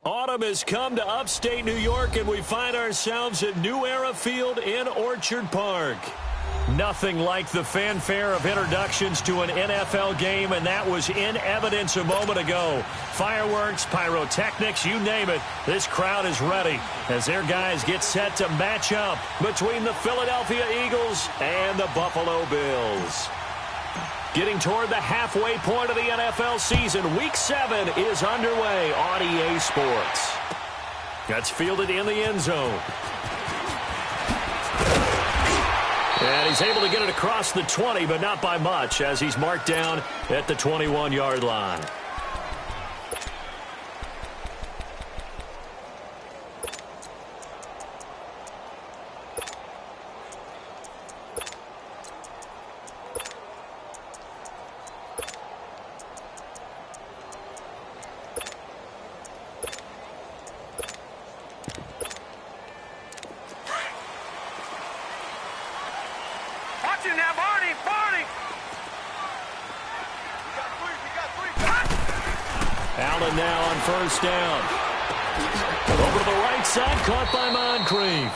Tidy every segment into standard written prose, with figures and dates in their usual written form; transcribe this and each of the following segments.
Autumn has come to upstate New York, and we find ourselves at New Era Field in Orchard Park. Nothing like the fanfare of introductions to an NFL game, and that was in evidence a moment ago. Fireworks, pyrotechnics, you name it. This crowd is ready as their guys get set to match up between the Philadelphia Eagles and the Buffalo Bills. Getting toward the halfway point of the NFL season, Week 7 is underway on EA Sports. That's fielded in the end zone. And he's able to get it across the 20, but not by much, as he's marked down at the 21-yard line. Allen now on first down. Over to the right side, caught by Moncrief.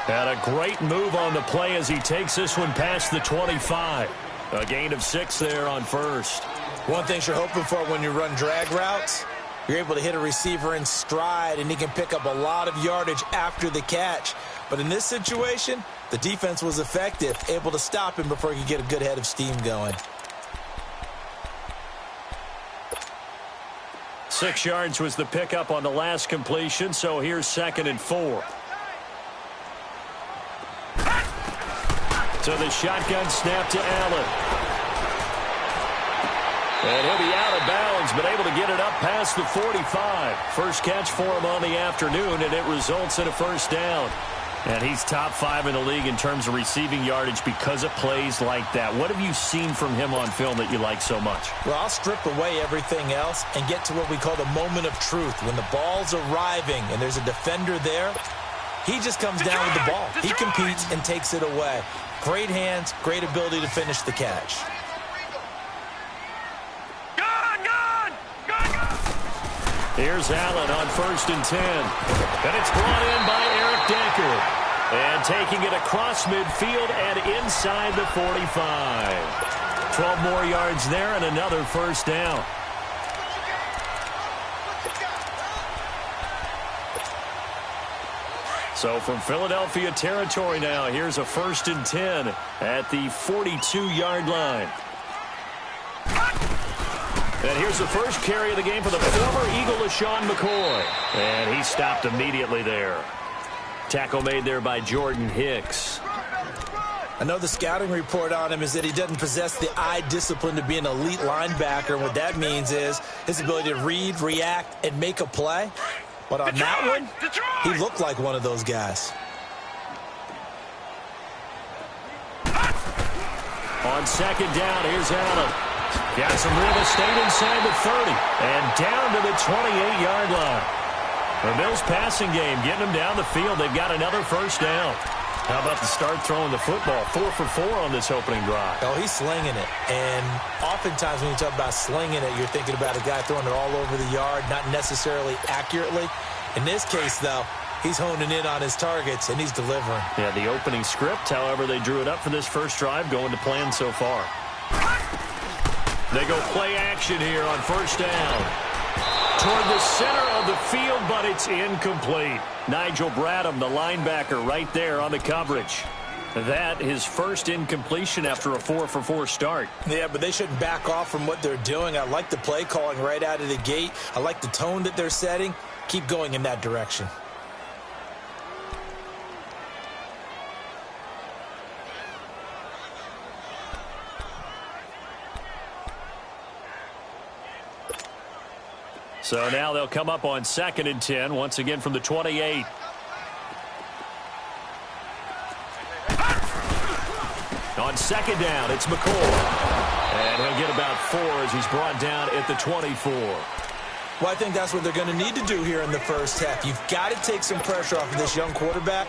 And a great move on the play as he takes this one past the 25. A gain of 6 there on first. One thing you're hoping for when you run drag routes, you're able to hit a receiver in stride, and he can pick up a lot of yardage after the catch. But in this situation, the defense was effective, able to stop him before he could get a good head of steam going. 6 yards was the pickup on the last completion, so here's 2nd and 4. So the shotgun snap to Allen. And he'll be out of bounds, but able to get it up past the 45. First catch for him on the afternoon, and it results in a first down. And he's top 5 in the league in terms of receiving yardage because of plays like that. What have you seen from him on film that you like so much? Well, I'll strip away everything else and get to what we call the moment of truth. When the ball's arriving and there's a defender there, he just comes down with the ball. He competes and takes it away. Great hands, great ability to finish the catch. Here's Allen on 1st and 10. And it's brought in by Eric Decker. And taking it across midfield and inside the 45. 12 more yards there and another first down. So from Philadelphia territory now, here's a 1st and 10 at the 42-yard line. And here's the first carry of the game for the former Eagle, LaShawn McCoy. And he stopped immediately there. Tackle made there by Jordan Hicks. I know the scouting report on him is that he doesn't possess the eye discipline to be an elite linebacker. What that means is his ability to read, react, and make a play. But on that one, he looked like one of those guys. On 2nd down, here's Allen. Got some real estate inside the 30 and down to the 28-yard line. The Bills passing game getting them down the field. They've got another first down. How about the start throwing the football? 4 for 4 on this opening drive. Oh, he's slinging it. And oftentimes when you talk about slinging it, you're thinking about a guy throwing it all over the yard, not necessarily accurately. In this case, though, he's honing in on his targets, and he's delivering. Yeah, the opening script, however, they drew it up for this first drive, going to plan so far. They go play action here on first down. Toward the center of the field, but it's incomplete. Nigel Bradham, the linebacker, right there on the coverage. That his first incompletion after a 4 for 4 start. Yeah, but they shouldn't back off from what they're doing. I like the play calling right out of the gate. I like the tone that they're setting. Keep going in that direction. So now they'll come up on 2nd and 10, once again from the 28. On 2nd down, it's McCoy. And he'll get about 4 as he's brought down at the 24. Well, I think that's what they're going to need to do here in the first half. You've got to take some pressure off of this young quarterback,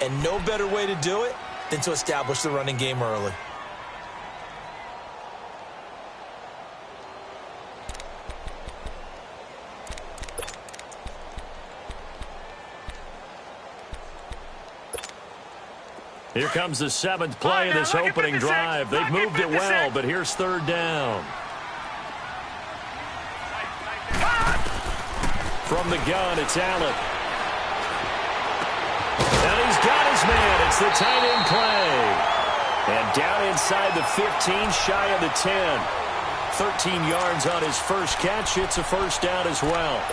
and no better way to do it than to establish the running game early. Here comes the seventh play of this opening drive. They've moved it well, but here's third down. From the gun, it's Allen. And he's got his man. It's the tight end play. And down inside the 15, shy of the 10. 13 yards on his first catch. It's a first down as well.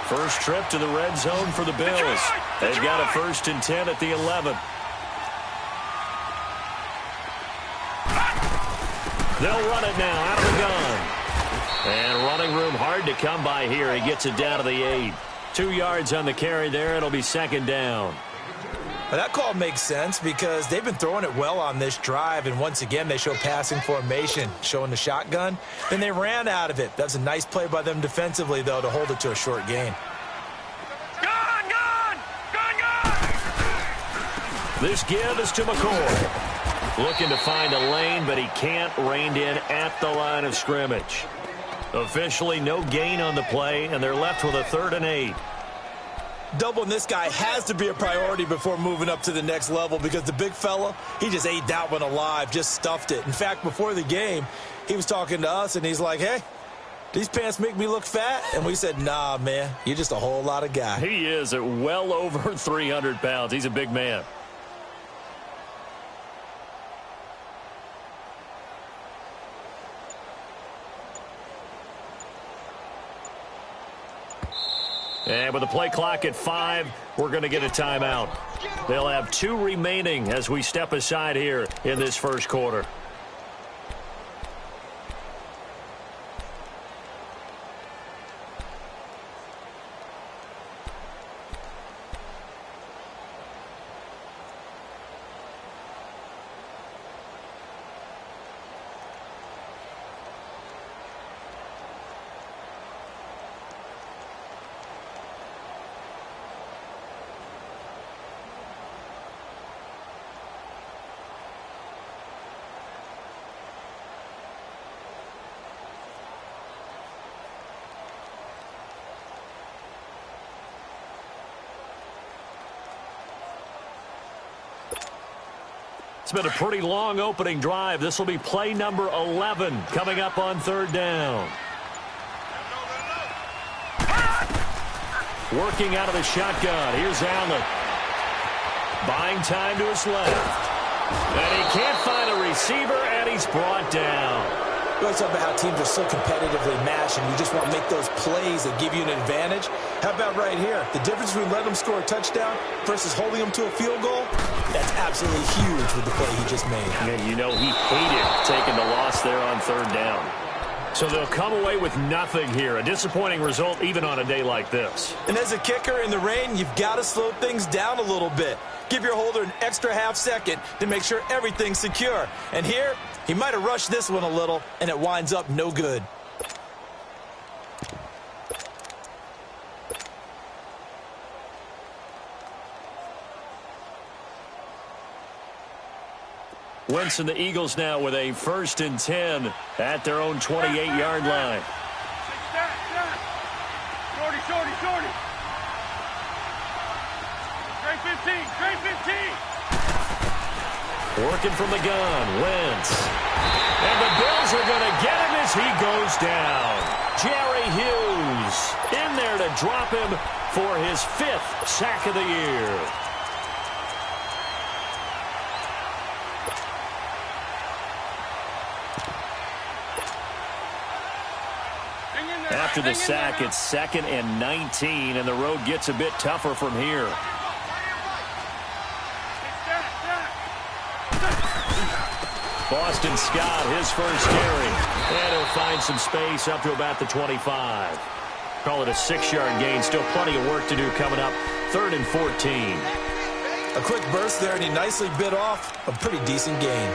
First trip to the red zone for the Bills. They've got a 1st and 10 at the 11. They'll run it now out of the gun. And running room hard to come by here. He gets it down to the 8. 2 yards on the carry there. It'll be second down. Well, that call makes sense because they've been throwing it well on this drive, and once again they show passing formation, showing the shotgun. Then they ran out of it. That's a nice play by them defensively, though, to hold it to a short gain. This give is to McCoy. Looking to find a lane, but he can't. Reined in at the line of scrimmage. Officially no gain on the play, and they're left with a 3rd and 8. Doubling this guy has to be a priority before moving up to the next level because the big fella, he just ate that one alive, just stuffed it. In fact, before the game, he was talking to us, and he's like, hey, these pants make me look fat? And we said, nah, man, you're just a whole lot of guy. He is at well over 300 pounds. He's a big man. And with the play clock at 5, we're going to get a timeout. They'll have 2 remaining as we step aside here in this first quarter. It's been a pretty long opening drive. This will be play number 11 coming up on 3rd down. Working out of the shotgun. Here's Allen. Buying time to his left. And he can't find a receiver, and he's brought down. We always talk about how teams are so competitively matched, and you just want to make those plays that give you an advantage. How about right here? The difference between letting them score a touchdown versus holding them to a field goal, that's absolutely huge with the play he just made. Yeah, you know, he hated taking the loss there on 3rd down. So they'll come away with nothing here. A disappointing result even on a day like this. And as a kicker in the rain, you've got to slow things down a little bit. Give your holder an extra half second to make sure everything's secure. And here, he might have rushed this one a little, and it winds up no good. Wentz and the Eagles now with a 1st and 10 at their own 28-yard line. Shorty. Great 15. Working from the gun, Wentz. And the Bills are going to get him as he goes down. Jerry Hughes in there to drop him for his 5th sack of the year. After the sack, it's 2nd and 19, and the road gets a bit tougher from here. Boston Scott, his first carry. And he'll find some space up to about the 25. Call it a 6-yard gain. Still plenty of work to do coming up. 3rd and 14. A quick burst there, and he nicely bit off a pretty decent gain.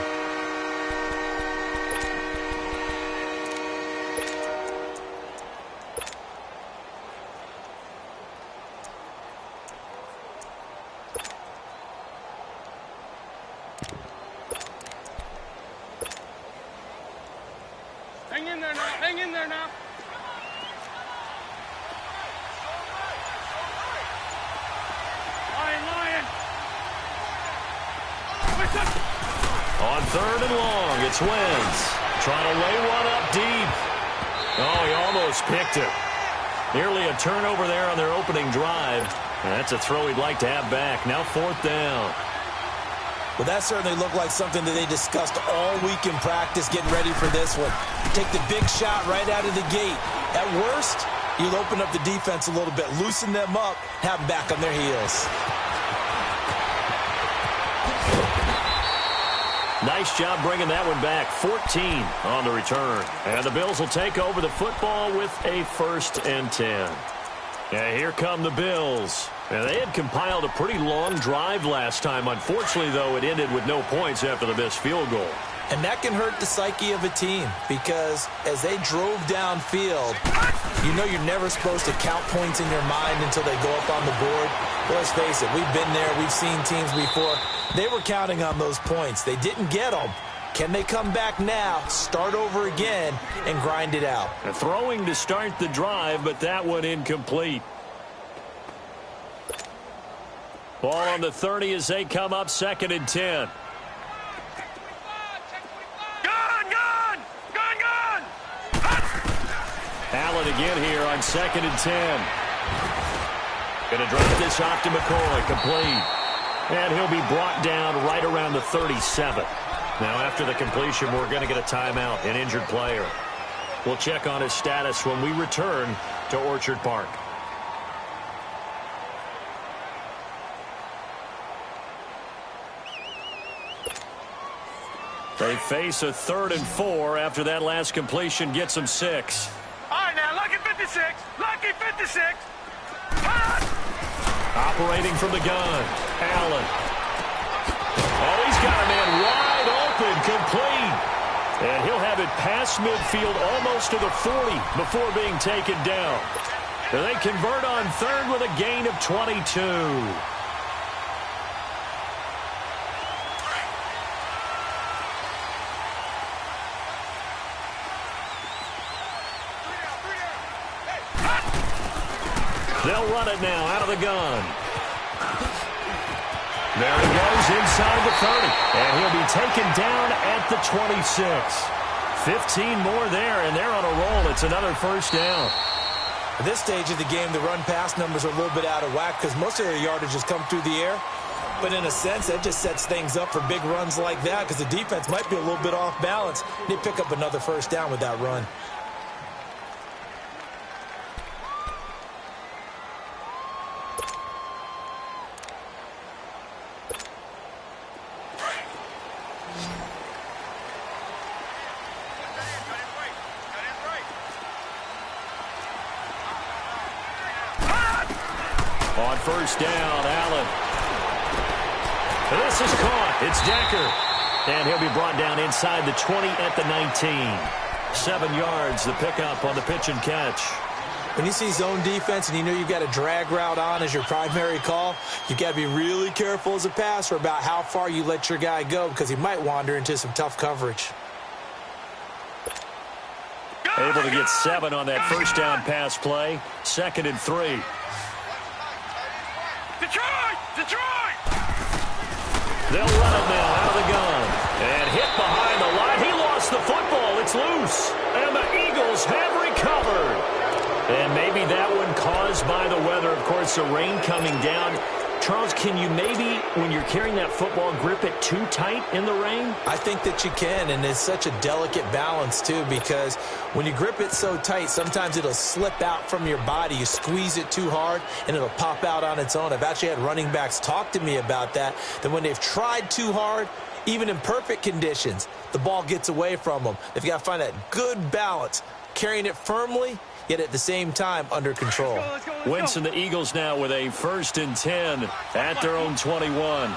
Hang in there now. All On 3rd and long, it's Wentz. Trying to lay one up deep. Oh, he almost picked it. Nearly a turnover there on their opening drive. And that's a throw he'd like to have back. Now 4th down. Well, that certainly looked like something that they discussed all week in practice, getting ready for this one. Take the big shot right out of the gate. At worst, you'll open up the defense a little bit, loosen them up, have them back on their heels. Nice job bringing that one back. 14 on the return. And the Bills will take over the football with a 1st and 10. And here come the Bills. And they had compiled a pretty long drive last time. Unfortunately, though, it ended with no points after the missed field goal. And that can hurt the psyche of a team because as they drove downfield, you know you're never supposed to count points in your mind until they go up on the board. But let's face it, we've been there. We've seen teams before. They were counting on those points. They didn't get them. Can they come back now, start over again, and grind it out? Throwing to start the drive, but that one incomplete. Ball on the 30 as they come up 2nd and 10. Allen again here on 2nd and 10. Going to drop this off to McCoy, complete. And he'll be brought down right around the 37. Now after the completion, we're going to get a timeout, an injured player. We'll check on his status when we return to Orchard Park. They face a 3rd and 4 after that last completion gets them 6. All right, now, lucky 56. Lucky 56. Operating from the gun, Allen. Oh, he's got a man wide open, complete. And he'll have it past midfield almost to the 40 before being taken down. And they convert on 3rd with a gain of 22. They'll run it now out of the gun. There he goes inside the 30. And he'll be taken down at the 26. 15 more there, and they're on a roll. It's another 1st down. At this stage of the game, the run-pass numbers are a little bit out of whack because most of their yardage has come through the air. But in a sense, that just sets things up for big runs like that because the defense might be a little bit off balance. They pick up another 1st down with that run. On 1st down, Allen. This is caught. It's Decker. And he'll be brought down inside the 20 at the 19. 7 yards, the pickup on the pitch and catch. When you see zone defense and you know you've got a drag route on as your primary call, you've got to be really careful as a passer about how far you let your guy go because he might wander into some tough coverage. Able to get 7 on that 1st down pass play. 2nd and 3. Detroit! Detroit! They'll run it now out of the gun. And hit behind the line. He lost the football. It's loose. And the Eagles have recovered. And maybe that one caused by the weather. Of course, the rain coming down. Charles, can you maybe, when you're carrying that football, grip it too tight in the rain? I think that you can, and it's such a delicate balance, too, because when you grip it so tight, sometimes it'll slip out from your body. You squeeze it too hard, and it'll pop out on its own. I've actually had running backs talk to me about that when they've tried too hard, even in perfect conditions, the ball gets away from them. They've got to find that good balance, carrying it firmly, yet at the same time under control. Let's go. Wentz and the Eagles now with a 1st and 10 at their own 21. Run.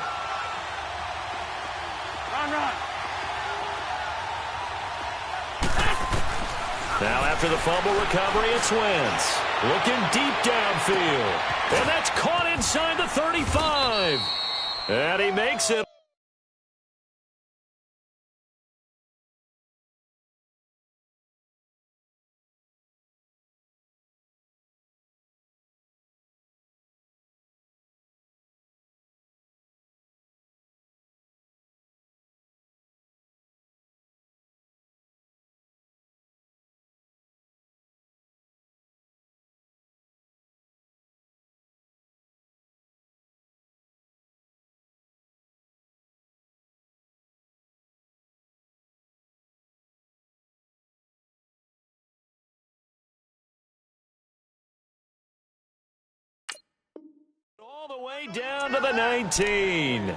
Now after the fumble recovery, it's Wentz. Looking deep downfield. And that's caught inside the 35. And he makes it. All the way down to the 19.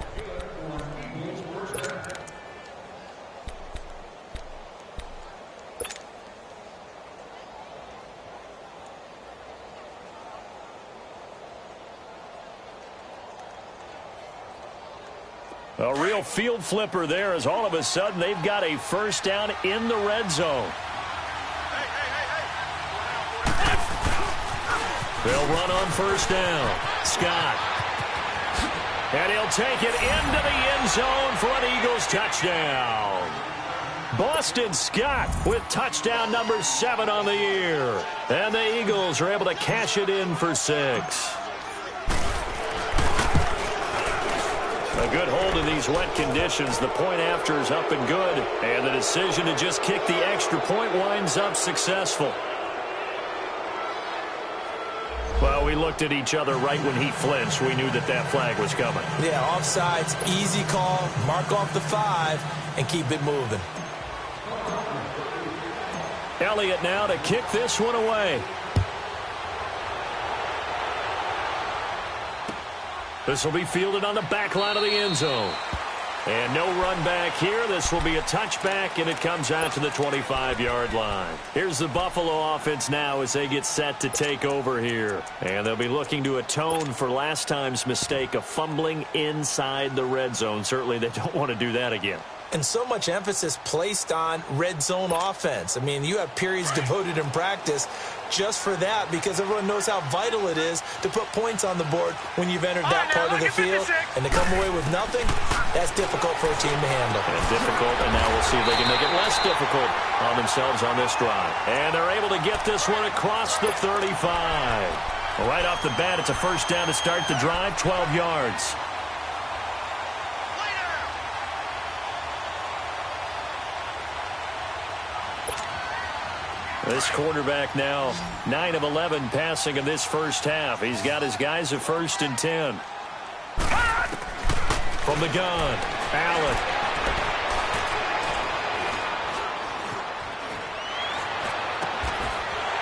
A real field flipper there as all of a sudden they've got a first down in the red zone. They'll run on first down. Scott. And he'll take it into the end zone for an Eagles touchdown. Boston Scott with touchdown number 7 on the year. And the Eagles are able to cash it in for 6. A good hold in these wet conditions. The point after is up and good. And the decision to just kick the extra point winds up successful. Well, we looked at each other right when he flinched. We knew that that flag was coming. Yeah, offsides, easy call. Mark off the 5 and keep it moving. Elliott now to kick this one away. This will be fielded on the back line of the end zone. And no run back here. This will be a touchback, and it comes out to the 25-yard line. Here's the Buffalo offense now as they get set to take over here. And they'll be looking to atone for last time's mistake of fumbling inside the red zone. Certainly they don't want to do that again. And so much emphasis placed on red zone offense. I mean, you have periods devoted in practice just for that because everyone knows how vital it is to put points on the board when you've entered that part of the field. And to come away with nothing, that's difficult for a team to handle. And difficult, and now we'll see if they can make it less difficult on themselves on this drive. And they're able to get this one across the 35. Right off the bat, it's a first down to start the drive, 12 yards. This quarterback now 9 of 11 passing in this first half. He's got his guys at 1st and 10. From the gun, Allen.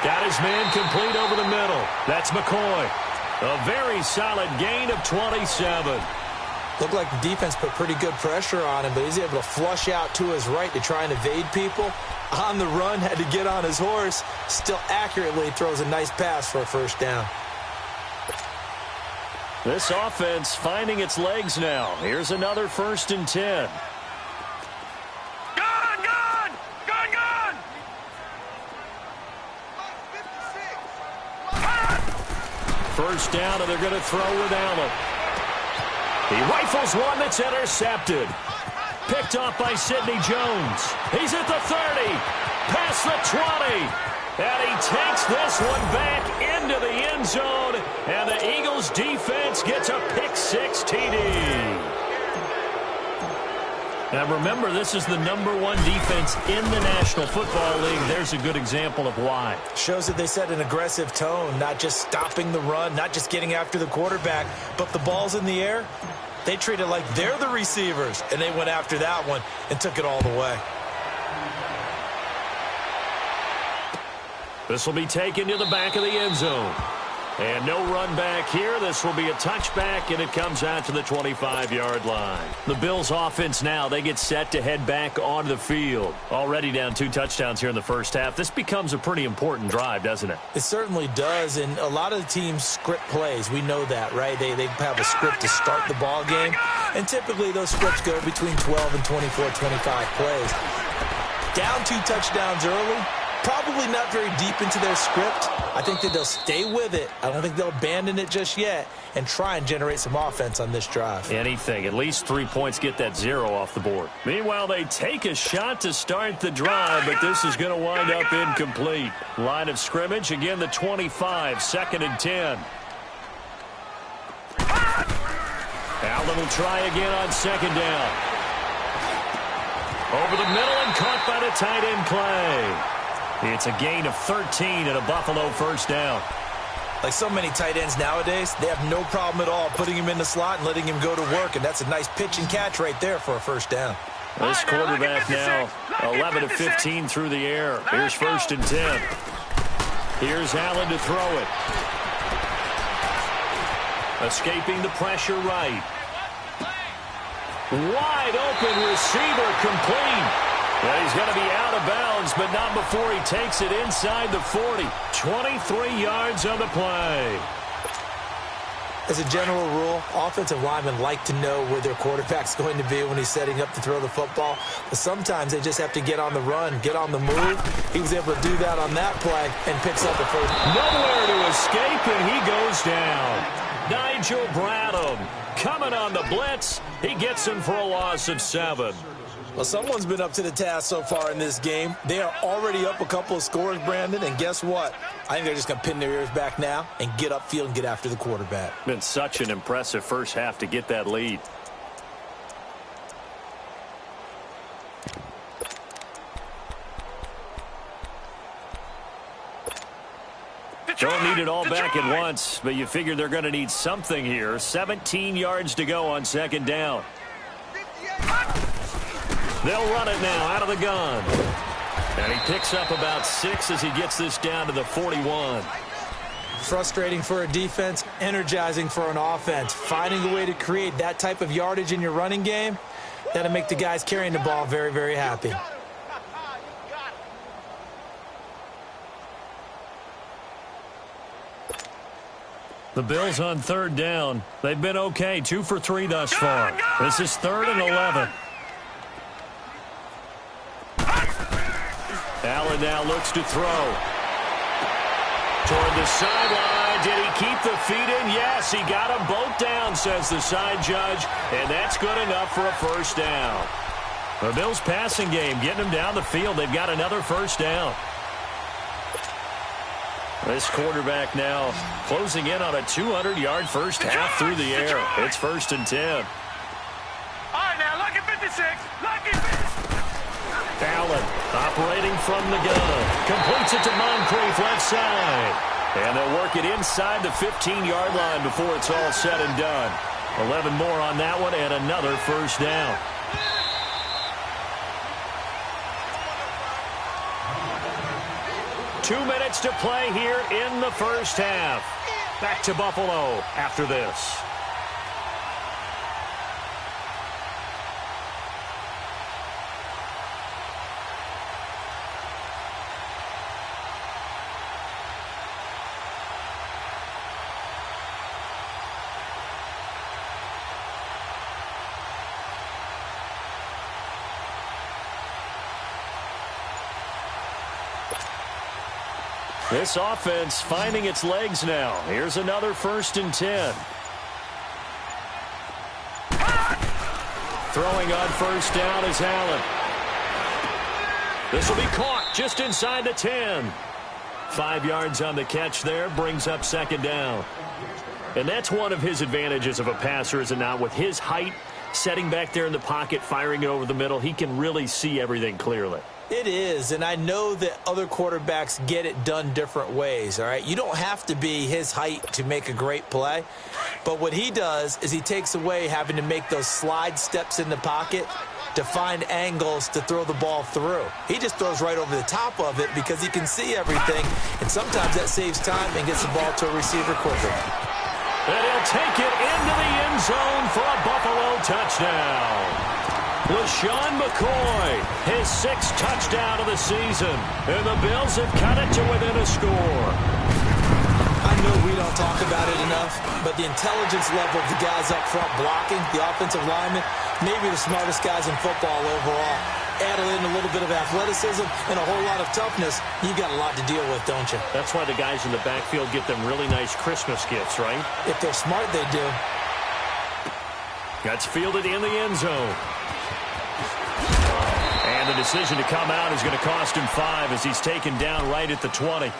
Got his man complete over the middle. That's McCoy. A very solid gain of 27. Looked like the defense put pretty good pressure on him, but he's able to flush out to his right to try and evade people. On the run, had to get on his horse. Still accurately throws a nice pass for a first down. This offense finding its legs now. Here's another 1st and 10. Gun! Gun! Gun! Gun! First down, and they're going to throw with Allen. He rifles one that's intercepted. Picked off by Sidney Jones. He's at the 30. Past the 20. And he takes this one back into the end zone. And the Eagles defense gets a pick-6 TD. Now remember, this is the #1 defense in the National Football League. There's a good example of why. Shows that they set an aggressive tone, not just stopping the run, not just getting after the quarterback, but the ball's in the air. They treat it like they're the receivers, and they went after that one and took it all the way. This will be taken to the back of the end zone. And no run back here. This will be a touchback, and it comes out to the 25-yard line. The Bills offense now, they get set to head back onto the field. Already down 2 touchdowns here in the first half. This becomes a pretty important drive, doesn't it? It certainly does, and a lot of the teams script plays. We know that, right? They have a script to start the ball game, and typically those scripts go between 12 and 24, 25 plays. Down 2 touchdowns early. Probably not very deep into their script. I think that they'll stay with it. I don't think they'll abandon it just yet and try and generate some offense on this drive. Anything. At least 3 points get that 0 off the board. Meanwhile, they take a shot to start the drive, but this is going to wind up incomplete. Line of scrimmage, again, the 25, 2nd and 10. Allen will try again on 2nd down. Over the middle and caught by the tight end Clay. It's a gain of 13 and a Buffalo first down. Like so many tight ends nowadays, they have no problem at all putting him in the slot and letting him go to work, and that's a nice pitch and catch right there for a first down. This quarterback now 11 of 15 through the air. Here's 1st and 10. Here's Allen to throw it. Escaping the pressure right. Wide open receiver complete. And he's going to be out of bounds, but not before he takes it inside the 40. 23 yards on the play. As a general rule, offensive linemen like to know where their quarterback's going to be when he's setting up to throw the football. But sometimes they just have to get on the run, get on the move. He was able to do that on that play and picks up the first. Nowhere to escape, and he goes down. Nigel Bradham coming on the blitz. He gets him for a loss of 7. Well, someone's been up to the task so far in this game. They are already up a couple of scores, Brandon, and guess what? I think they're just going to pin their ears back now and get upfield and get after the quarterback. Been such an impressive first half to get that lead. Don't need it all back at once, but you figure they're going to need something here. 17 yards to go on second down. They'll run it now out of the gun. And he picks up about 6 as he gets this down to the 41. Frustrating for a defense, energizing for an offense. Finding a way to create that type of yardage in your running game, that'll make the guys carrying the ball very, very happy. The Bills on third down. They've been okay, 2 for 3 thus far. This is 3rd and 11. Allen now looks to throw. Toward the sideline. Did he keep the feet in? Yes, he got them both down, says the side judge. And that's good enough for a first down. The Bills passing game, getting them down the field. They've got another first down. This quarterback now closing in on a 200-yard first half through the air. It's 1st and 10. All right, now, lucky 56. Lucky 56. Allen operating from the gun. Completes it to Moncrief left side. And they'll work it inside the 15-yard line before it's all said and done. 11 more on that one and another first down. Two minutes to play here in the first half. Back to Buffalo after this. This offense finding its legs now. Here's another 1st and 10. Throwing on first down is Allen. This will be caught just inside the 10. 5 yards on the catch there, brings up second down. And that's one of his advantages of a passer, is it not? With his height, setting back there in the pocket, firing it over the middle, he can really see everything clearly. It is, and I know that other quarterbacks get it done different ways, all right? You don't have to be his height to make a great play, but what he does is he takes away having to make those slide steps in the pocket to find angles to throw the ball through. He just throws right over the top of it because he can see everything, and sometimes that saves time and gets the ball to a receiver quicker. And he'll take it into the end zone for a Buffalo touchdown. LaShawn McCoy, his 6th touchdown of the season. And the Bills have cut it to within a score. I know we don't talk about it enough, but the intelligence level of the guys up front blocking, the offensive linemen, maybe the smartest guys in football overall. Add in a little bit of athleticism and a whole lot of toughness, you've got a lot to deal with, don't you? That's why the guys in the backfield get them really nice Christmas gifts, right? If they're smart, they do. That's fielded in the end zone. And the decision to come out is going to cost him 5 as he's taken down right at the 20.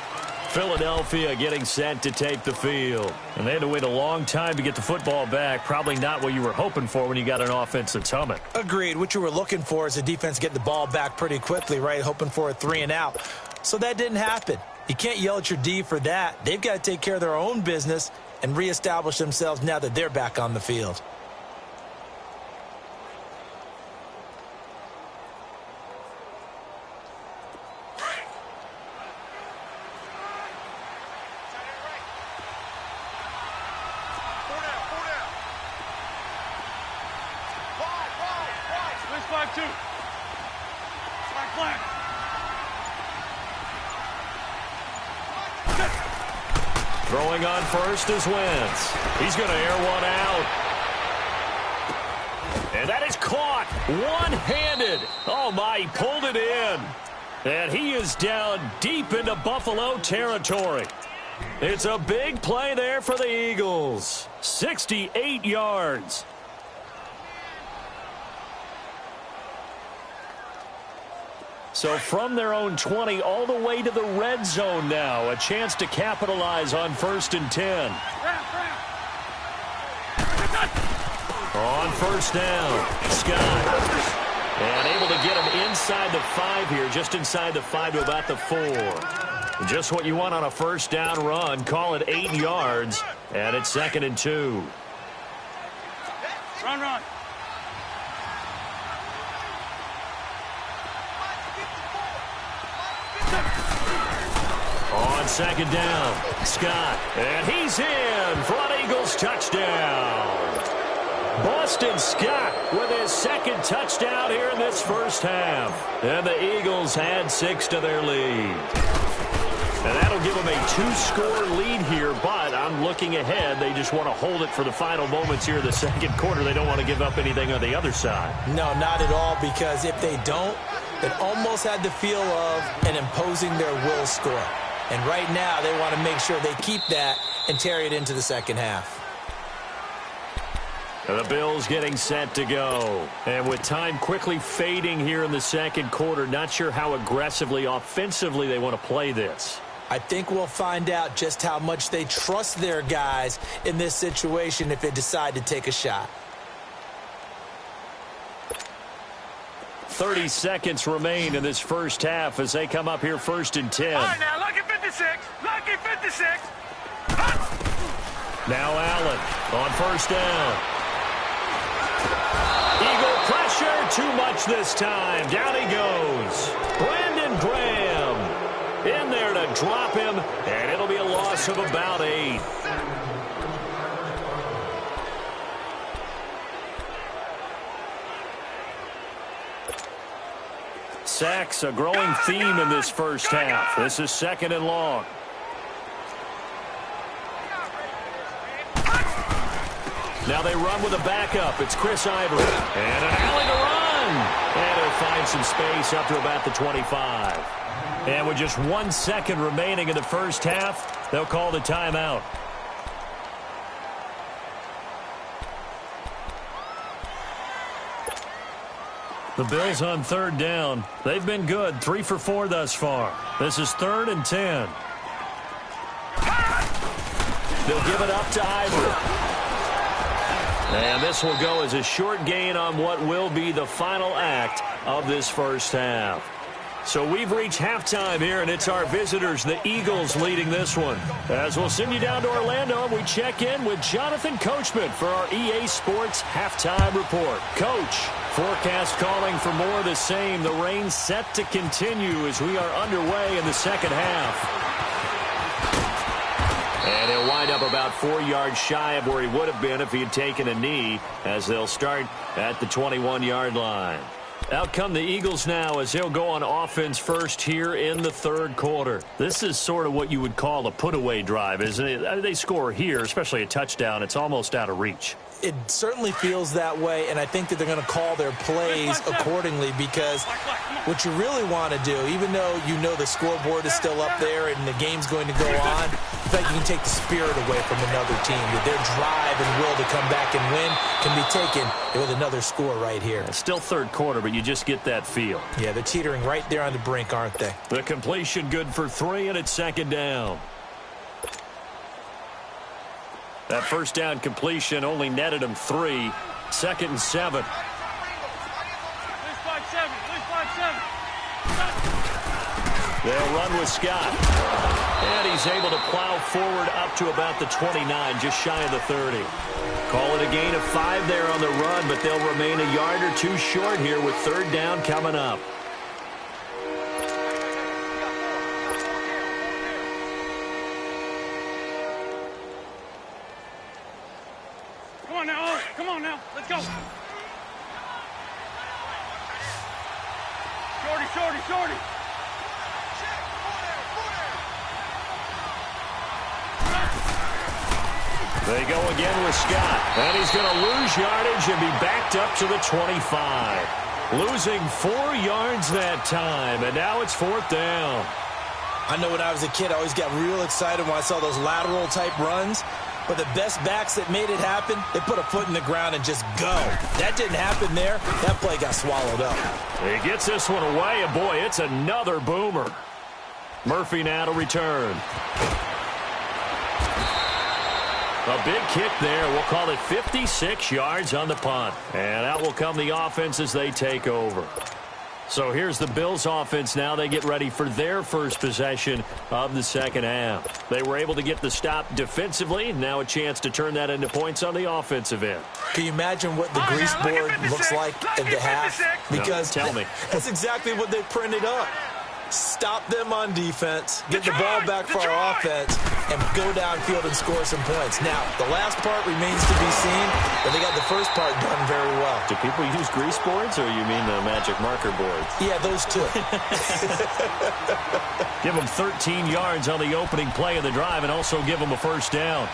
Philadelphia getting set to take the field. And they had to wait a long time to get the football back. Probably not what you were hoping for when you got an offense that's humming. Agreed. What you were looking for is the defense getting the ball back pretty quickly, right? Hoping for a 3 and out. So that didn't happen. You can't yell at your D for that. They've got to take care of their own business and reestablish themselves now that they're back on the field. 2. Flag. Throwing on first is Wentz. He's going to air one out. And that is caught one-handed. Oh, my, he pulled it in. And he is down deep into Buffalo territory. It's a big play there for the Eagles. 68 yards. So from their own 20 all the way to the red zone now. A chance to capitalize on 1st and 10. On first down, Scott. And able to get him inside the 5 here, just inside the 5 to about the 4. Just what you want on a first down run. Call it 8 yards, and it's 2nd and 2. Run. On 2nd down, Scott. And he's in for an Eagles touchdown. Boston Scott with his 2nd touchdown here in this first half. And the Eagles add 6 to their lead. And that'll give them a 2-score lead here, but I'm looking ahead. They just want to hold it for the final moments here in the 2nd quarter. They don't want to give up anything on the other side. No, not at all, because if they don't, it almost had the feel of an imposing their will score. And right now, they want to make sure they keep that and carry it into the 2nd half. The Bills getting set to go. And with time quickly fading here in the 2nd quarter, not sure how aggressively, offensively they want to play this. I think we'll find out just how much they trust their guys in this situation if they decide to take a shot. 30 seconds remain in this first half as they come up here 1st and 10. All right, now, lucky 56. Lucky 56. Now Allen on first down. Eagle pressure, too much this time. Down he goes. Brandon Graham in there to drop him, and it'll be a loss of about 8. Sacks, a growing theme in this first half. This is 2nd and long. Now they run with a backup. It's Chris Ivory. And an alley to run. And he'll find some space up to about the 25. And with just 1 second remaining in the first half, they'll call the timeout. The Bills on 3rd down. They've been good. 3 for 4 thus far. This is 3rd and 10. They'll give it up to Ivory. And this will go as a short gain on what will be the final act of this first half. So we've reached halftime here, and it's our visitors, the Eagles, leading this one. As we'll send you down to Orlando, and we check in with Jonathan Coachman for our EA Sports Halftime Report. Coach, forecast calling for more of the same. The rain set to continue as we are underway in the 2nd half. And he'll wind up about 4 yards shy of where he would have been if he had taken a knee, as they'll start at the 21-yard line. Out come the Eagles now as they'll go on offense first here in the 3rd quarter. This is sort of what you would call a put-away drive, isn't it? They score here, especially a touchdown. It's almost out of reach. It certainly feels that way, and I think that they're going to call their plays accordingly, because what you really want to do, even though you know the scoreboard is still up there and the game's going to go on, I think you can take the spirit away from another team. That their drive and will to come back and win can be taken with another score right here. It's still 3rd quarter, but you just get that feel. Yeah, they're teetering right there on the brink, aren't they? The completion good for 3, and it's 2nd down. That first down completion only netted him 3. 2nd and 7. They'll run with Scott. And he's able to plow forward up to about the 29, just shy of the 30. Call it a gain of 5 there on the run, but they'll remain a yard or 2 short here with 3rd down coming up. Come on now, let's go. Shorty. They go again with Scott, and he's going to lose yardage and be backed up to the 25. Losing 4 yards that time, and now it's 4th down. I know when I was a kid, I always got real excited when I saw those lateral-type runs. But the best backs that made it happen, they put a foot in the ground and just go. That didn't happen there. That play got swallowed up. He gets this one away, and boy, it's another boomer. Murphy now to return. A big kick there. We'll call it 56 yards on the punt. And out will come the offense as they take over. So here's the Bills offense now. They get ready for their first possession of the second half. They were able to get the stop defensively. Now a chance to turn that into points on the offensive end. Can you imagine what the grease board looks like at the half? Because no, tell me. That's exactly what they printed up. Stop them on defense, get the ball back for our offense, and go downfield and score some points. Now, the last part remains to be seen, but they got the first part done very well. Do people use grease boards, or you mean the magic marker boards? Yeah, those two. Give them 13 yards on the opening play of the drive and also give them a first down.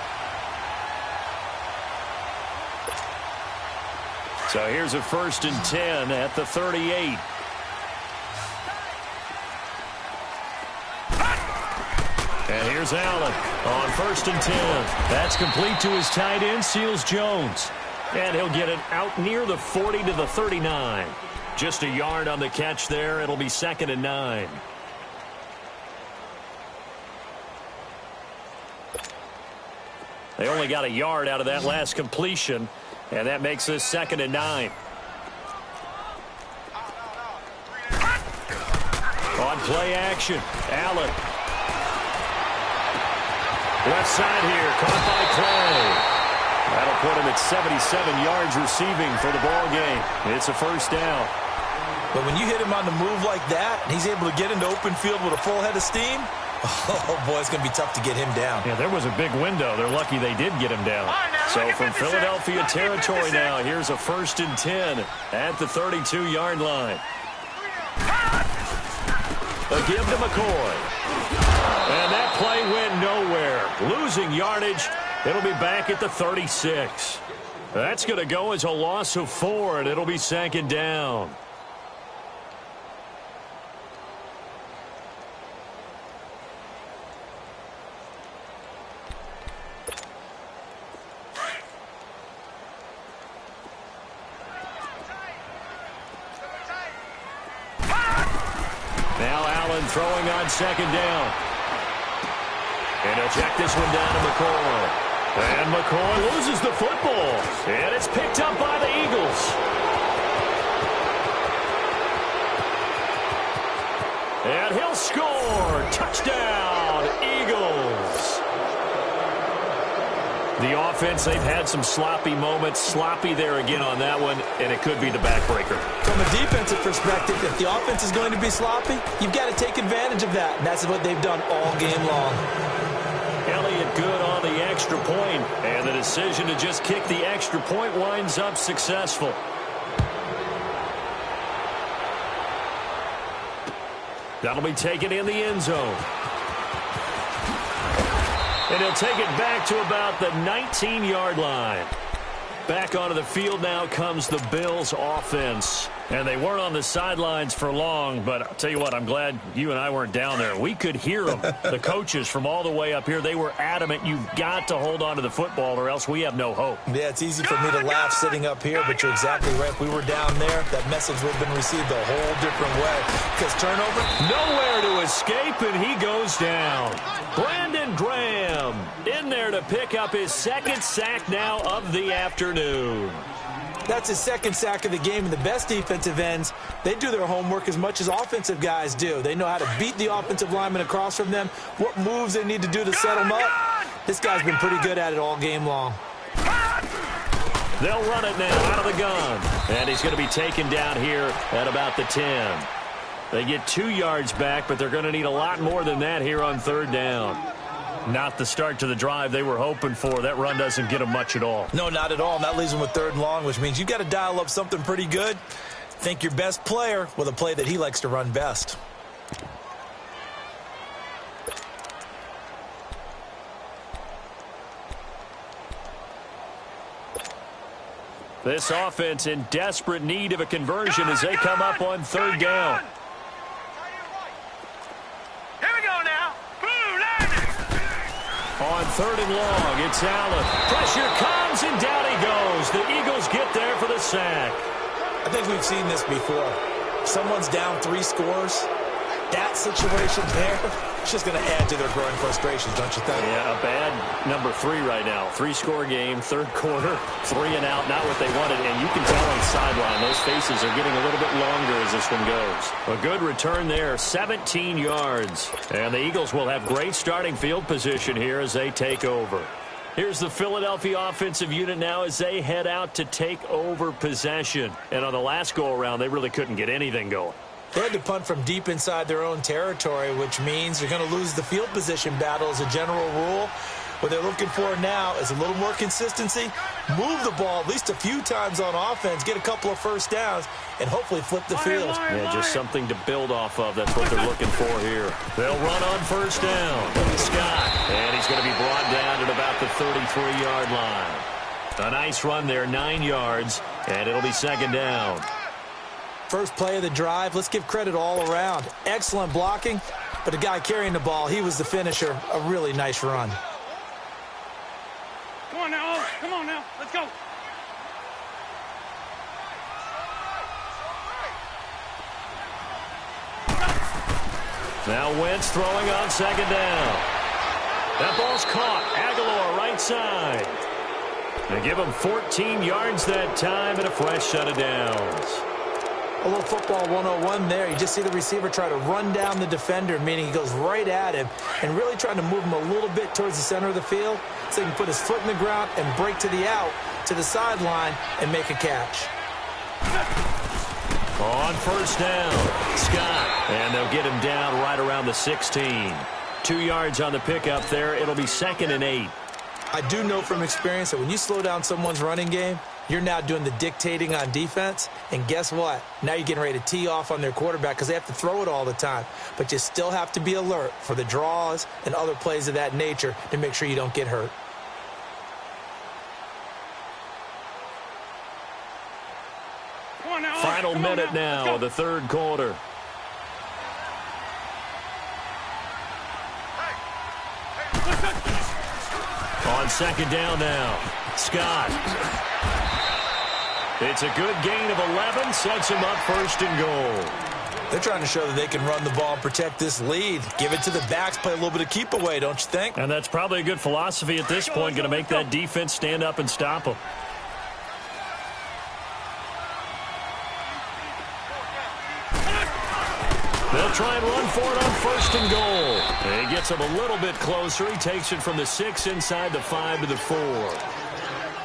So here's a 1st and 10 at the 38. And here's Allen on 1st and 10. That's complete to his tight end, Seals Jones. And he'll get it out near the 40 to the 39. Just a yard on the catch there. It'll be 2nd and 9. They only got a yard out of that last completion, and that makes this 2nd and 9. On play action, Allen. Left side here, caught by Clay. That'll put him at 77 yards receiving for the ball game. It's a first down. But when you hit him on the move like that, and he's able to get into open field with a full head of steam, oh, boy, it's going to be tough to get him down. Yeah, there was a big window. They're lucky they did get him down. So from Philadelphia territory now, here's a 1st and 10 at the 32-yard line. A give to McCoy. And that play went nowhere. Losing yardage. It'll be back at the 36. That's going to go as a loss of 4, and it'll be 2nd down. Now Allen throwing on 2nd down. And he'll check this one down to McCoy. And McCoy loses the football. And it's picked up by the Eagles. And he'll score. Touchdown, Eagles. The offense, they've had some sloppy moments. Sloppy there again on that one, and it could be the backbreaker. From a defensive perspective, if the offense is going to be sloppy, you've got to take advantage of that. And that's what they've done all game long. Elliott good on the extra point, and the decision to just kick the extra point winds up successful. That'll be taken in the end zone. And he'll take it back to about the 19-yard line. Back onto the field now comes the Bills offense. And they weren't on the sidelines for long, but I'll tell you what, I'm glad you and I weren't down there. We could hear them, the coaches from all the way up here. They were adamant, you've got to hold on to the football or else we have no hope. Yeah, it's easy for me to laugh sitting up here, but you're exactly right. If we were down there, that message would have been received a whole different way. Because turnover, nowhere to escape, and he goes down. Brandon Graham in there to pick up his 2nd sack now of the afternoon. That's his 2nd sack of the game, and the best defensive ends, they do their homework as much as offensive guys do. They know how to beat the offensive lineman across from them, what moves they need to do to set them up. This guy's been pretty good at it all game long. They'll run it now out of the gun, and he's going to be taken down here at about the 10. They get 2 yards back, but they're going to need a lot more than that here on 3rd down. Not the start to the drive they were hoping for. That run doesn't get them much at all. No, not at all. And that leaves them with 3rd and long, which means you've got to dial up something pretty good. Think your best player with a play that he likes to run best. This offense in desperate need of a conversion as they come up on third down. Here we go now. On third and long, it's Allen. Pressure comes, and down he goes. The Eagles get there for the sack. I think we've seen this before. If someone's down 3 scores, that situation there, it's just going to add to their growing frustrations, don't you think? Yeah, a bad number 3 right now. 3-score game, third quarter, 3 and out, not what they wanted. And you can tell on the sideline, those faces are getting a little bit longer as this one goes. A good return there, 17 yards. And the Eagles will have great starting field position here as they take over. Here's the Philadelphia offensive unit now as they head out to take over possession. And on the last go-around, they really couldn't get anything going. They had to punt from deep inside their own territory, which means you're going to lose the field position battle as a general rule. What they're looking for now is a little more consistency, move the ball at least a few times on offense, get a couple of first downs, and hopefully flip the field. Yeah, just something to build off of. That's what they're looking for here. They'll run on first down. Scott, and he's going to be brought down at about the 33-yard line. A nice run there, 9 yards, and it'll be second down. First play of the drive, let's give credit all around. Excellent blocking, but the guy carrying the ball, he was the finisher. A really nice run. Come on now. Come on now. Let's go. Now Wentz throwing on second down. That ball's caught. Aguilar right side. They give him 14 yards that time and a fresh set of downs. A little football 101 there. You just see the receiver try to run down the defender, meaning he goes right at him and really trying to move him a little bit towards the center of the field so he can put his foot in the ground and break to the out, to the sideline, and make a catch. On first down, Scott, and they'll get him down right around the 16. 2 yards on the pickup there. It'll be second and 8. I do know from experience that when you slow down someone's running game, you're now doing the dictating on defense, and guess what? Now you're getting ready to tee off on their quarterback because they have to throw it all the time. But you still have to be alert for the draws and other plays of that nature to make sure you don't get hurt. Final minute now of the third quarter. On second down now, Scott. It's a good gain of 11, sets him up first and goal. They're trying to show that they can run the ball and protect this lead. Give it to the backs, play a little bit of keep away, don't you think? And that's probably a good philosophy at this point, going to make that defense stand up and stop them. They'll try and run for it on first and goal. And he gets him a little bit closer. He takes it from the 6 inside the 5 to the 4.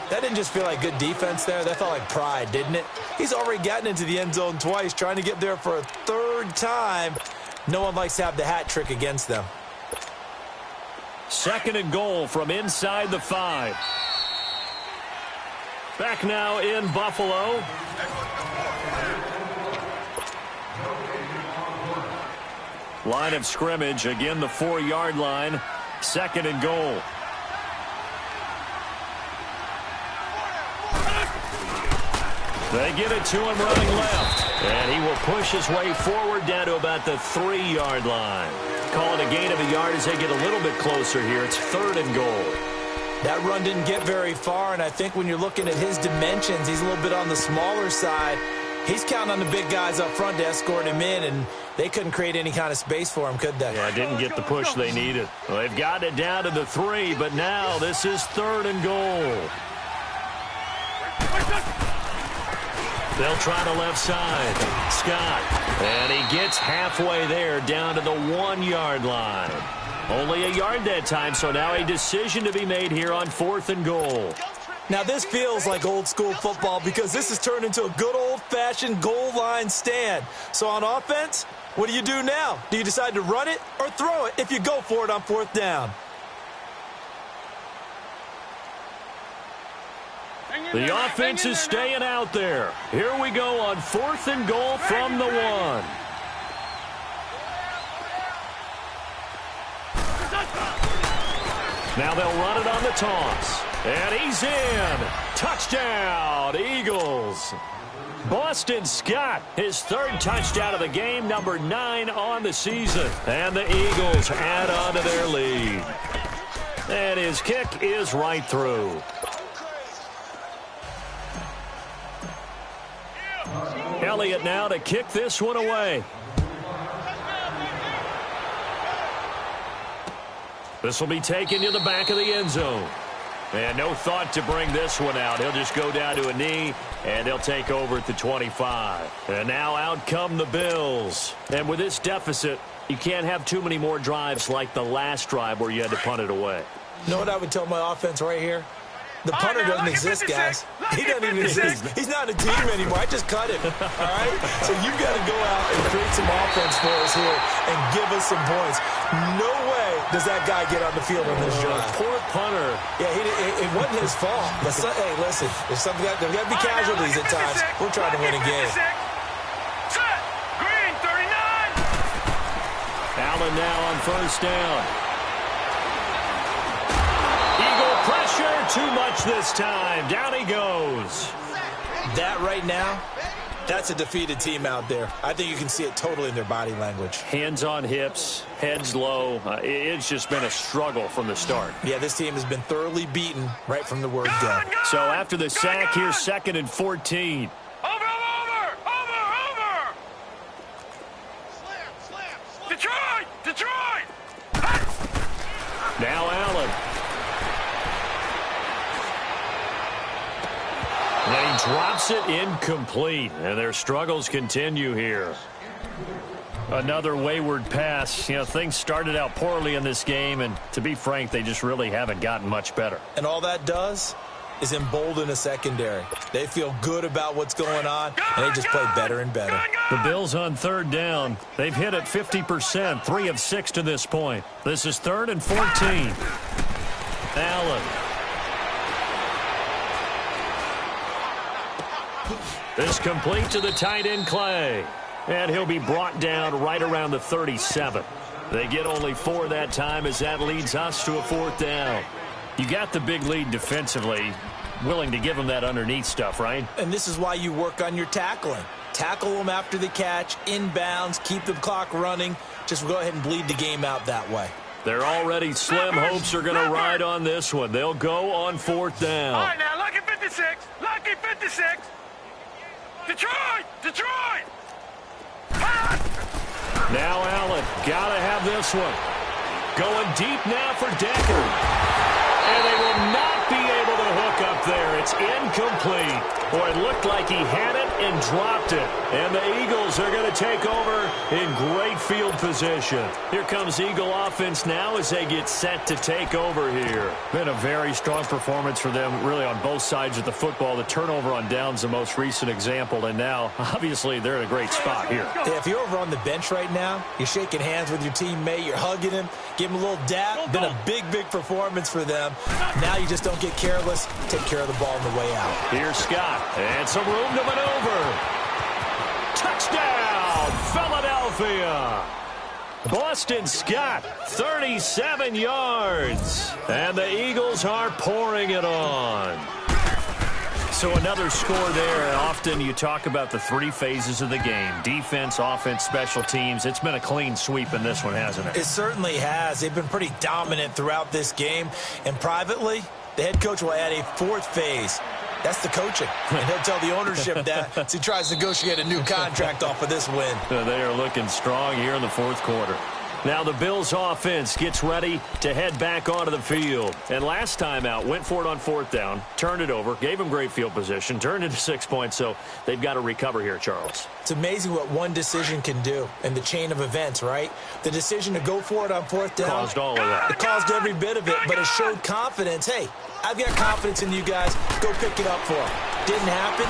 That didn't just feel like good defense there. That felt like pride, didn't it? He's already gotten into the end zone twice, trying to get there for a third time. No one likes to have the hat trick against them. Second and goal from inside the 5. Back now in Buffalo. Line of scrimmage, again the 4-yard line. Second and goal. They give it to him running left. And he will push his way forward down to about the 3-yard line. Call it a gain of a yard as they get a little bit closer here. It's third and goal. That run didn't get very far, and I think when you're looking at his dimensions, he's a little bit on the smaller side. He's counting on the big guys up front to escort him in, and they couldn't create any kind of space for him, could they? Yeah, didn't get the push they needed. Well, they've got it down to the 3, but now this is third and goal. They'll try the left side. Scott, and he gets halfway there down to the 1-yard line. Only a yard that time, so now a decision to be made here on fourth and goal. Now, this feels like old-school football because this has turned into a good old-fashioned goal line stand. So on offense, what do you do now? Do you decide to run it or throw it if you go for it on fourth down? Hang The offense is staying out there. Here we go on 4th and goal from the 1. Now they'll run it on the toss. And he's in. Touchdown, Eagles. Boston Scott, his 3rd touchdown of the game, number 9 on the season. And the Eagles add on to their lead. And his kick is right through. Elliott now to kick this one away. This will be taken to the back of the end zone. And no thought to bring this one out. He'll just go down to a knee, and they'll take over at the 25. And now out come the Bills. And with this deficit, you can't have too many more drives like the last drive where you had to punt it away. You know what I would tell my offense right here? The punter doesn't exist, guys. He doesn't even exist. He's not a team anymore. I just cut him, all right? So you've got to go out and create some offense for us here and give us some points. No way does that guy get on the field on this drive. Poor punter. Yeah, it wasn't his fault. But hey, listen, there's got to be casualties at times. We're trying to win a game. Green, 39. Allen now on 1st down. Eagle pressure, too much this time. Down he goes. That right now, that's a defeated team out there. I think you can see it totally in their body language. Hands on hips, heads low. It's just been a struggle from the start. Yeah, this team has been thoroughly beaten right from the word go. So after the sack, here's 2nd and 14. Over. Detroit. Now Allen. And he drops it incomplete. And their struggles continue here. Another wayward pass. You know, things started out poorly in this game, and to be frank, they just really haven't gotten much better. And all that does is embolden a secondary. They feel good about what's going on, and they just play better and better. The Bills on 3rd down. They've hit it 50%, 3 of 6 to this point. This is 3rd and 14. Allen. This complete to the tight end, Clay. And he'll be brought down right around the 37. They get only 4 that time as that leads us to a 4th down. You got the big lead defensively, willing to give them that underneath stuff, right? And this is why you work on your tackling. Tackle them after the catch, inbounds, keep the clock running. Just go ahead and bleed the game out that way. They're already slim hopes are going to ride on this one. They'll go on 4th down. All right, now, lucky 56. Lucky 56. Detroit. Now Allen, gotta have this one. Going deep now for Decker. And they will not be able to hook up there. It's incomplete. Boy, it looked like he had it and dropped it. And the Eagles are going to take over in great field position. Here comes Eagle offense now as they get set to take over here. Been a very strong performance for them, really, on both sides of the football. The turnover on downs, the most recent example. And now, obviously, they're in a great spot here. Yeah, if you're over on the bench right now, you're shaking hands with your teammate, you're hugging him, give him a little dap. Been a big performance for them. Now you just don't get careless. Take care of the ball on the way out. Here's Scott. And some room to maneuver. Touchdown, Philadelphia. Boston Scott, 37 yards. And the Eagles are pouring it on. So another score there. And often you talk about the 3 phases of the game. Defense, offense, special teams. It's been a clean sweep in this one, hasn't it? It certainly has. They've been pretty dominant throughout this game. And privately, the head coach will add a 4th phase. That's the coaching. And he'll tell the ownership that as he tries to negotiate a new contract off of this win. They are looking strong here in the 4th quarter. Now the Bills offense gets ready to head back onto the field. And last time out, went for it on 4th down, turned it over, gave them great field position, turned it to 6 points, so they've got to recover here, Charles. It's amazing what one decision can do in the chain of events, right? The decision to go for it on 4th down. Caused all of that. It caused every bit of it, but it showed confidence. Hey, I've got confidence in you guys. Go pick it up for them. Didn't happen.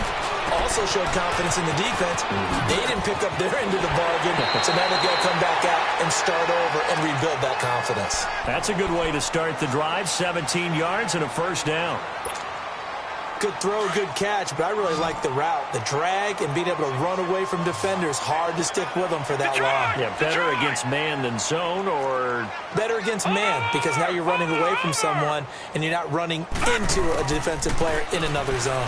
Also showed confidence in the defense. They didn't pick up their end of the bargain, so now they've got to come back out and start over and rebuild that confidence. That's a good way to start the drive. 17 yards and a 1st down. Good throw, good catch, but I really like the route. The drag and being able to run away from defenders, hard to stick with them for that long. Yeah, better against man than zone, or? Better against man, because now you're running away from someone and you're not running into a defensive player in another zone.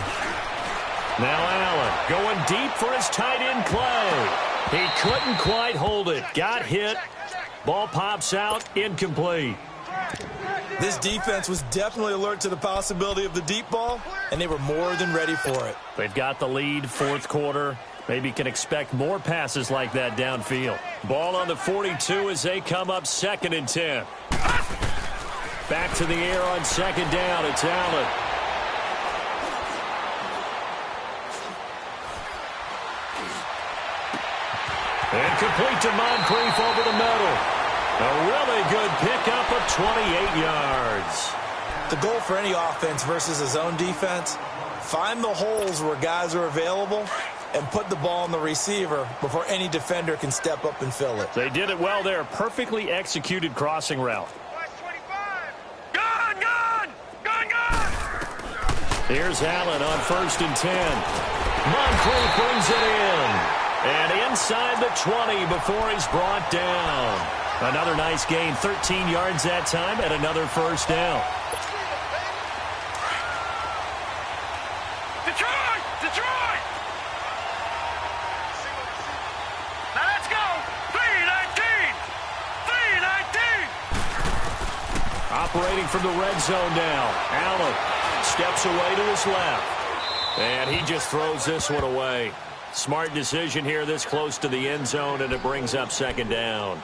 Now Allen going deep for his tight end play. He couldn't quite hold it. Got hit. Ball pops out, incomplete. This defense was definitely alert to the possibility of the deep ball, and they were more than ready for it. They've got the lead, fourth quarter. Maybe can expect more passes like that downfield. Ball on the 42 as they come up 2nd and 10. Back to the air on 2nd down. It's Allen. And complete to Moncrief over the middle. A really good pickup of 28 yards. The goal for any offense versus a zone defense, find the holes where guys are available and put the ball on the receiver before any defender can step up and fill it. They did it well there. Perfectly executed crossing route. Gun, gun! Gun, gun! Here's Allen on 1st and 10. Moncrief brings it in. And inside the 20 before he's brought down. Another nice gain, 13 yards that time, and another first down. Detroit! Detroit! Now let's go! 3-19! 3-19! Operating from the red zone now. Allen steps away to his left. And he just throws this one away. Smart decision here this close to the end zone, and it brings up 2nd down.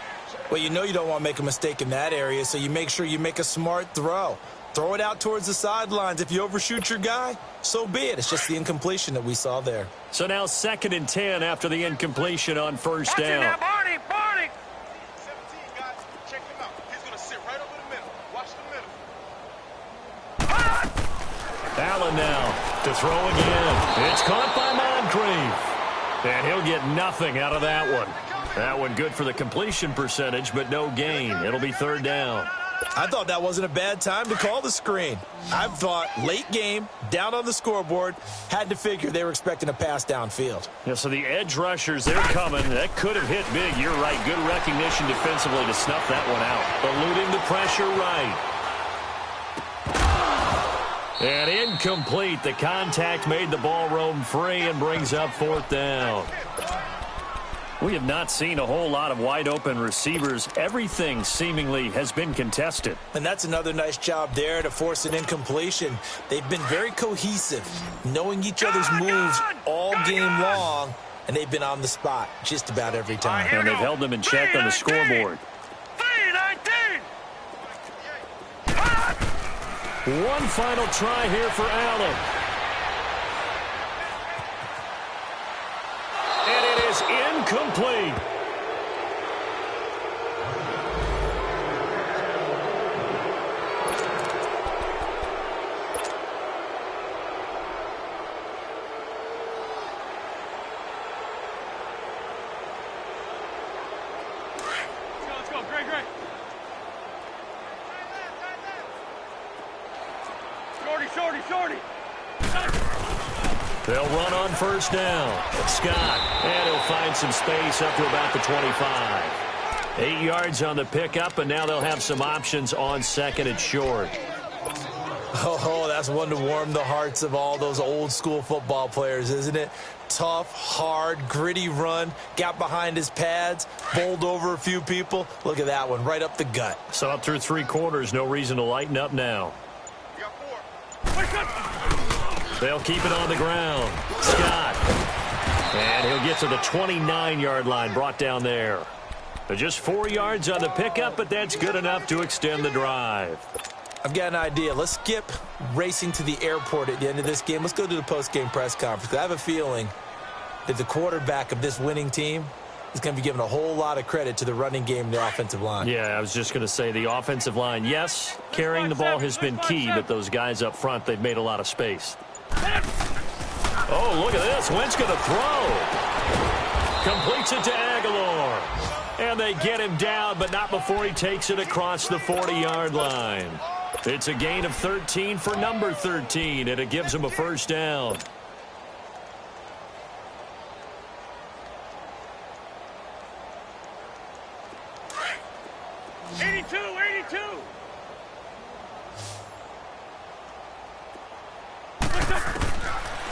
Well, you know you don't want to make a mistake in that area, so you make sure you make a smart throw. Throw it out towards the sidelines. If you overshoot your guy, so be it. It's just the incompletion that we saw there. So now 2nd and 10 after the incompletion on 1st down. Now, Barney, Barney! 17, guys. Check him out. He's going to sit right over the middle. Watch the middle. Allen now to throw again. It's caught by Moncrief. And he'll get nothing out of that one. That one good for the completion percentage, but no gain. It'll be 3rd down. I thought that wasn't a bad time to call the screen. I thought late game, down on the scoreboard, had to figure they were expecting a pass downfield. Yeah, so the edge rushers, they're coming. That could have hit big. You're right. Good recognition defensively to snuff that one out. Eluding the pressure right. And incomplete. The contact made the ball roam free and brings up 4th down. We have not seen a whole lot of wide-open receivers. Everything seemingly has been contested. And that's another nice job there to force an incompletion. They've been very cohesive, knowing each other's moves all game long, and they've been on the spot just about every time. And they've held them in check on the scoreboard. 3-19! One final try here for Allen. And it is incomplete. Let's go. Great, great. Shorty. They'll run on 1st down. Scott, and he'll find some space up to about the 25. 8 yards on the pickup, and now they'll have some options on 2nd and short. Oh, that's one to warm the hearts of all those old school football players, isn't it? Tough, hard, gritty run, got behind his pads, bowled over a few people. Look at that one, right up the gut. So up through 3 quarters, no reason to lighten up now. They'll keep it on the ground. Scott. And he'll get to the 29-yard line, brought down there. Just 4 yards on the pickup, but that's good enough to extend the drive. I've got an idea. Let's skip racing to the airport at the end of this game. Let's go to the post-game press conference. I have a feeling that the quarterback of this winning team is going to be given a whole lot of credit to the running game and the offensive line. Yeah, I was just going to say the offensive line, yes, carrying the ball has been key, but those guys up front, they've made a lot of space. Oh, look at this. Wentz going to throw. Completes it to Aguilar. And they get him down, but not before he takes it across the 40-yard line. It's a gain of 13 for number 13, and it gives him a first down.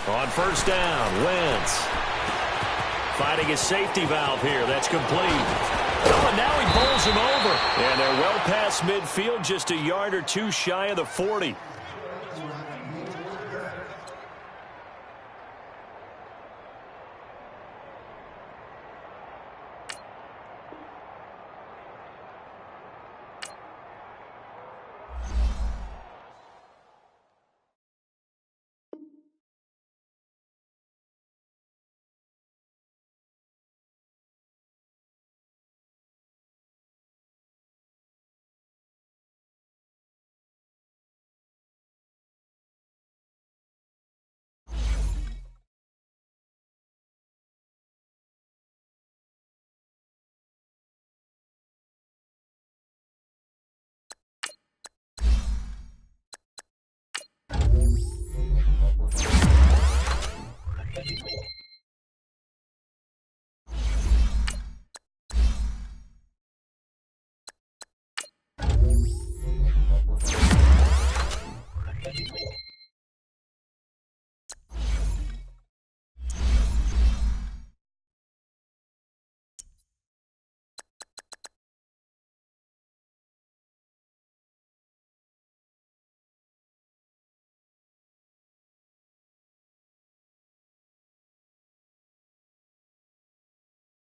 On first down, Wentz finding his safety valve here. That's complete. Oh, and now he bowls him over. And they're well past midfield, just a yard or two shy of the 40.